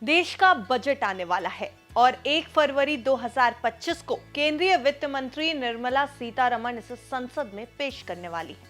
देश का बजट आने वाला है और 1 फरवरी 2025 को केंद्रीय वित्त मंत्री निर्मला सीतारमण इसे संसद में पेश करने वाली है।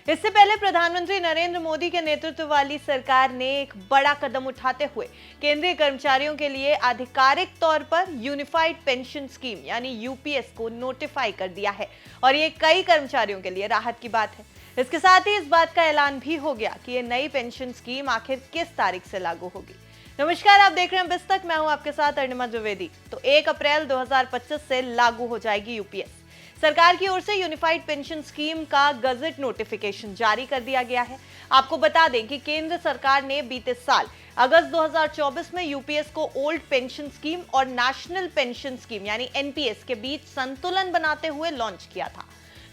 इससे पहले प्रधानमंत्री नरेंद्र मोदी के नेतृत्व वाली सरकार ने एक बड़ा कदम उठाते हुए केंद्रीय कर्मचारियों के लिए आधिकारिक तौर पर यूनिफाइड पेंशन स्कीम यानी यूपीएस को नोटिफाई कर दिया है और ये कई कर्मचारियों के लिए राहत की बात है। इसके साथ ही इस बात का ऐलान भी हो गया कि ये नई पेंशन स्कीम आखिर किस तारीख से लागू होगी। नमस्कार, आप देख रहे हैं बिस्तक, मैं हूं आपके साथ अरुणिमा द्विवेदी। तो 1 अप्रैल 2025 से लागू हो जाएगी यूपीएस। सरकार की ओर से यूनिफाइड पेंशन स्कीम का गजट नोटिफिकेशन जारी कर दिया गया है। आपको बता दें कि केंद्र सरकार ने बीते साल अगस्त 2024 में यूपीएस को ओल्ड पेंशन स्कीम और नेशनल पेंशन स्कीम यानी एनपीएस के बीच संतुलन बनाते हुए लॉन्च किया था,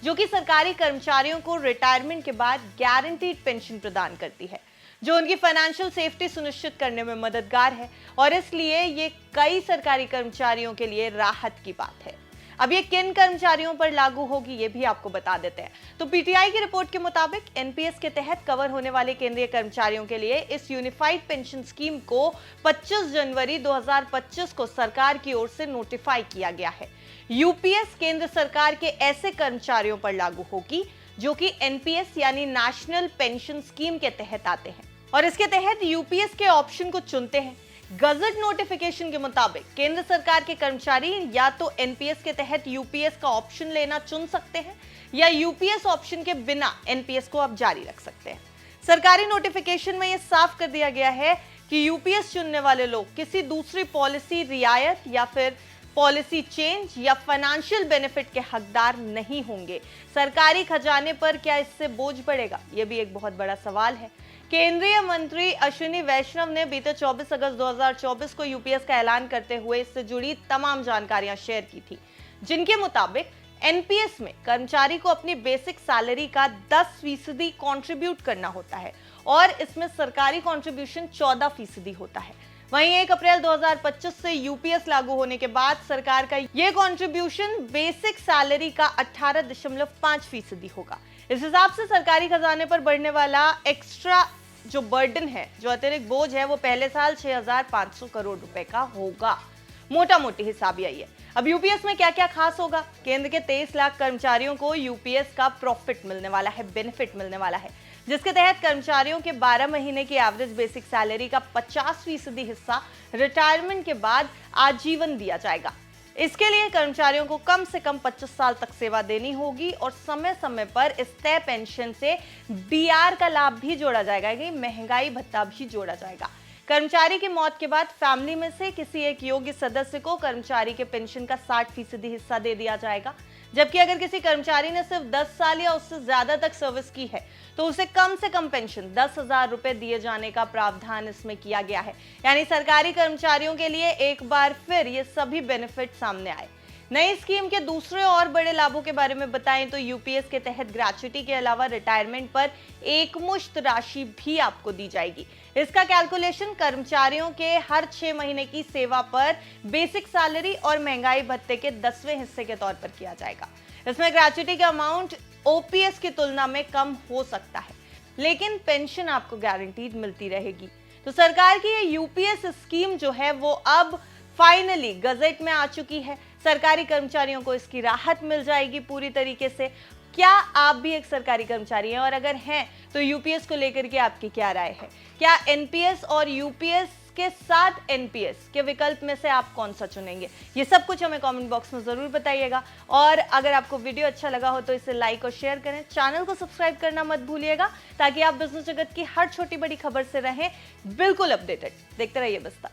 जो कि सरकारी कर्मचारियों को रिटायरमेंट के बाद गारंटीड पेंशन प्रदान करती है, जो उनकी फाइनेंशियल सेफ्टी सुनिश्चित करने में मददगार है और इसलिए ये कई सरकारी कर्मचारियों के लिए राहत की बात है। अब ये किन कर्मचारियों पर लागू होगी ये भी आपको बता देते हैं। तो पीटीआई की रिपोर्ट के मुताबिक एनपीएस के तहत कवर होने वाले केंद्रीय कर्मचारियों के लिए इस यूनिफाइड पेंशन स्कीम को 25 जनवरी 2025 को सरकार की ओर से नोटिफाई किया गया है। यूपीएस केंद्र सरकार के ऐसे कर्मचारियों पर लागू होगी जो कि एनपीएस यानी नेशनल पेंशन स्कीम के तहत आते हैं और इसके तहत यूपीएस के ऑप्शन को चुनते हैं। गजट नोटिफिकेशन के मुताबिक केंद्र सरकार के कर्मचारी या तो एनपीएस के तहत यूपीएस का ऑप्शन लेना चुन सकते हैं या यूपीएस ऑप्शन के बिना एनपीएस को आप जारी रख सकते हैं। सरकारी नोटिफिकेशन में यह साफ कर दिया गया है कि यूपीएस चुनने वाले लोग किसी दूसरी पॉलिसी रियायत या फिर पॉलिसी चेंज या फाइनेंशियल बेनिफिट के हकदार नहीं होंगे। सरकारी खजाने पर क्या इससे बोझ बढ़ेगा, यह भी एक बहुत बड़ा सवाल है। केंद्रीय मंत्री अश्विनी वैष्णव ने बीते 24 अगस्त 2024 को यूपीएस का ऐलान करते हुए इससे जुड़ी तमाम जानकारियां शेयर की थी, जिनके मुताबिक एनपीएस में कर्मचारी को अपनी बेसिक सैलरी का 10% कंट्रीब्यूट करना होता है और इसमें सरकारी कंट्रीब्यूशन 14% होता है। वहीं 1 अप्रैल 2025 से यूपीएस लागू होने के बाद सरकार का यह कंट्रीब्यूशन बेसिक सैलरी का 18.5% होगा। इस हिसाब से सरकारी खजाने पर बढ़ने वाला एक्स्ट्रा जो बर्डन है, जो अतिरिक्त बोझ है, वो पहले साल 6,500 करोड़ रुपए का होगा। मोटा मोटी हिसाब यही है। अब यूपीएस में क्या क्या खास होगा? केंद्र के 23 लाख कर्मचारियों को यूपीएस का प्रॉफिट मिलने वाला है, बेनिफिट मिलने वाला है, जिसके तहत कर्मचारियों के 12 महीने की एवरेज बेसिक सैलरी का 50% हिस्सा रिटायरमेंट के बाद आजीवन दिया जाएगा। इसके लिए कर्मचारियों को कम से कम 25 साल तक सेवा देनी होगी और समय समय पर इस तय पेंशन से डीआर का लाभ भी जोड़ा जाएगा, महंगाई भत्ता भी जोड़ा जाएगा। कर्मचारी की मौत के बाद फैमिली में से किसी एक योग्य सदस्य को कर्मचारी के पेंशन का 60% हिस्सा दे दिया जाएगा, जबकि अगर किसी कर्मचारी ने सिर्फ 10 साल या उससे ज्यादा तक सर्विस की है तो उसे कम से कम पेंशन 10,000 रुपए दिए जाने का प्रावधान इसमें किया गया है। यानी सरकारी कर्मचारियों के लिए एक बार फिर ये सभी बेनिफिट सामने आए। नई स्कीम के दूसरे और बड़े लाभों के बारे में बताएं तो यूपीएस के तहत ग्रेच्युटी के अलावा रिटायरमेंट पर एकमुश्त राशि भी आपको दी जाएगी। इसका कैलकुलेशन कर्मचारियों के हर 6 महीने की सेवा पर बेसिक सैलरी और महंगाई भत्ते के 10वें हिस्से के तौर पर किया जाएगा। इसमें ग्रेच्युटी का अमाउंट ओपीएस की तुलना में कम हो सकता है, लेकिन पेंशन आपको गारंटीड मिलती रहेगी। तो सरकार की ये यूपीएस स्कीम जो है वो अब फाइनली गजट में आ चुकी है। सरकारी कर्मचारियों को इसकी राहत मिल जाएगी पूरी तरीके से। क्या आप भी एक सरकारी कर्मचारी हैं और अगर हैं तो यूपीएस को लेकर के आपकी क्या राय है? क्या एनपीएस और यूपीएस के साथ एनपीएस के विकल्प में से आप कौन सा चुनेंगे? ये सब कुछ हमें कमेंट बॉक्स में जरूर बताइएगा और अगर आपको वीडियो अच्छा लगा हो तो इसे लाइक और शेयर करें। चैनल को सब्सक्राइब करना मत भूलिएगा ताकि आप बिजनेस जगत की हर छोटी बड़ी खबर से रहें बिल्कुल अपडेटेड। देखते रहिए बिस्तक।